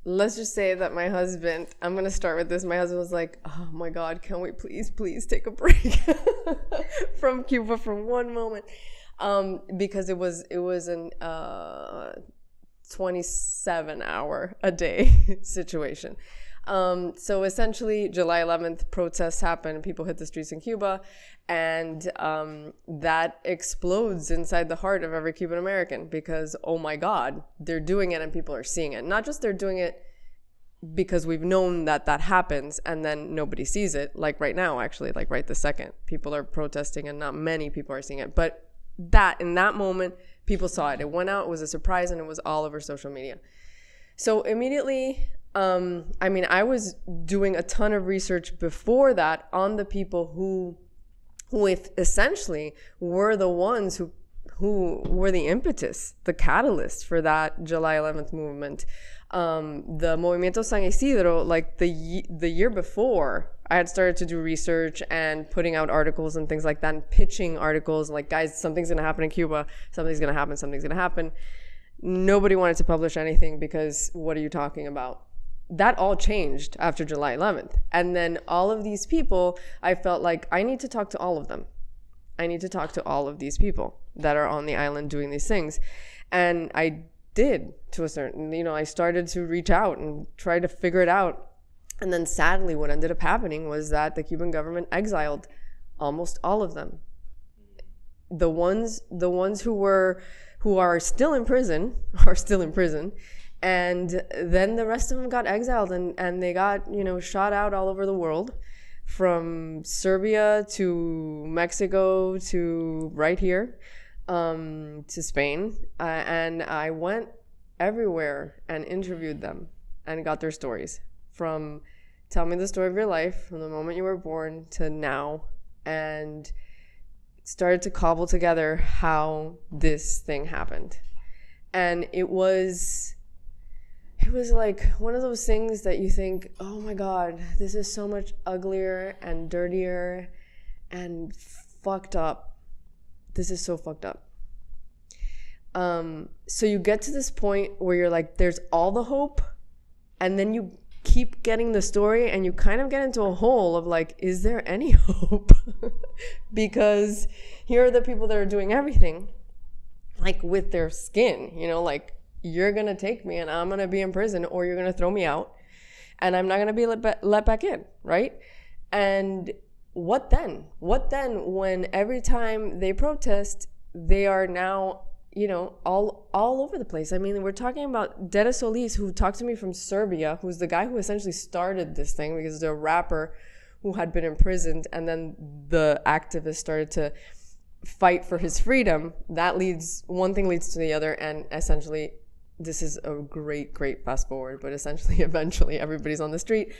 let's just say that my husband, I'm going to start with this. My husband was like, oh my God, can we please take a break from Cuba for one moment? Because it was an 27-hour-a-day situation. So essentially, July 11th, protests happen, people hit the streets in Cuba, and that explodes inside the heart of every Cuban American because, oh my God, they're doing it and people are seeing it. Not just they're doing it because we've known that happens and then nobody sees it, like right now, actually, like right this second. People are protesting and not many people are seeing it. But in that moment, people saw it. It went out, it was a surprise, and it was all over social media. So immediately... I was doing a ton of research before that on the people who essentially were the ones who were the impetus, the catalyst for that July 11th movement. The Movimiento San Isidro, like the year before, I had started to do research and putting out articles and things like that, and pitching articles like, guys, something's going to happen in Cuba, something's going to happen. Nobody wanted to publish anything because what are you talking about? That all changed after July 11th. And then all of these people, I felt like I need to talk to all of them. I need to talk to all of these people that are on the island doing these things. And I did, to a certain, I started to reach out and try to figure it out. And then sadly, what ended up happening was that the Cuban government exiled almost all of them. The ones who are still in prison are still in prison. And then the rest of them got exiled and they got, shot out all over the world, from Serbia to Mexico to right here, to Spain. And I went everywhere and interviewed them and got their stories, from tell me the story of your life from the moment you were born to now, and started to cobble together how this thing happened. And it was like one of those things that you think, oh my God, this is so much uglier and dirtier and fucked up. This is so fucked up. So you get to this point where you're like, there's all the hope, and then you keep getting the story and you kind of get into a hole of like, is there any hope? Because here are the people that are doing everything, like with their skin, like, you're going to take me and I'm going to be in prison, or you're going to throw me out and I'm not going to be let back in, right? And what then? What then when every time they protest, they are now, all over the place? I mean, we're talking about DADE Solis, who talked to me from Serbia, who's the guy who essentially started this thing because the rapper who had been imprisoned, and then the activists started to fight for his freedom. One thing leads to the other, and essentially, this is a great fast forward, but essentially, eventually, everybody's on the street.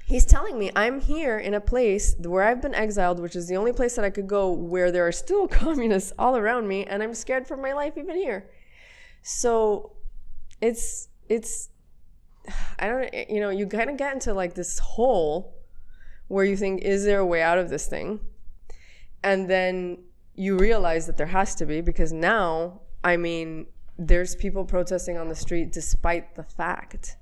He's telling me, I'm here in a place where I've been exiled, which is the only place that I could go where there are still communists all around me, and I'm scared for my life even here. So it's I don't, you kind of get into like this hole where you think, is there a way out of this thing? And then you realize that there has to be, because now, there's people protesting on the street despite the fact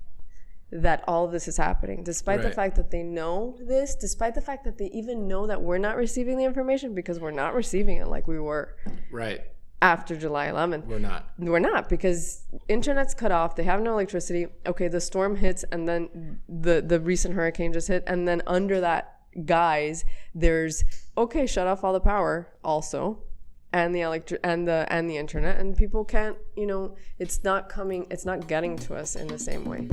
that all of this is happening, despite the fact that they know this, despite the fact that they even know that we're not receiving the information, because we're not receiving it like we were after July 11th. We're not, because internet's cut off. They have no electricity. Okay, the storm hits, and then the recent hurricane just hit, and then under that guise, there's shut off all the power also, and the internet, and people can't, it's not getting to us in the same way.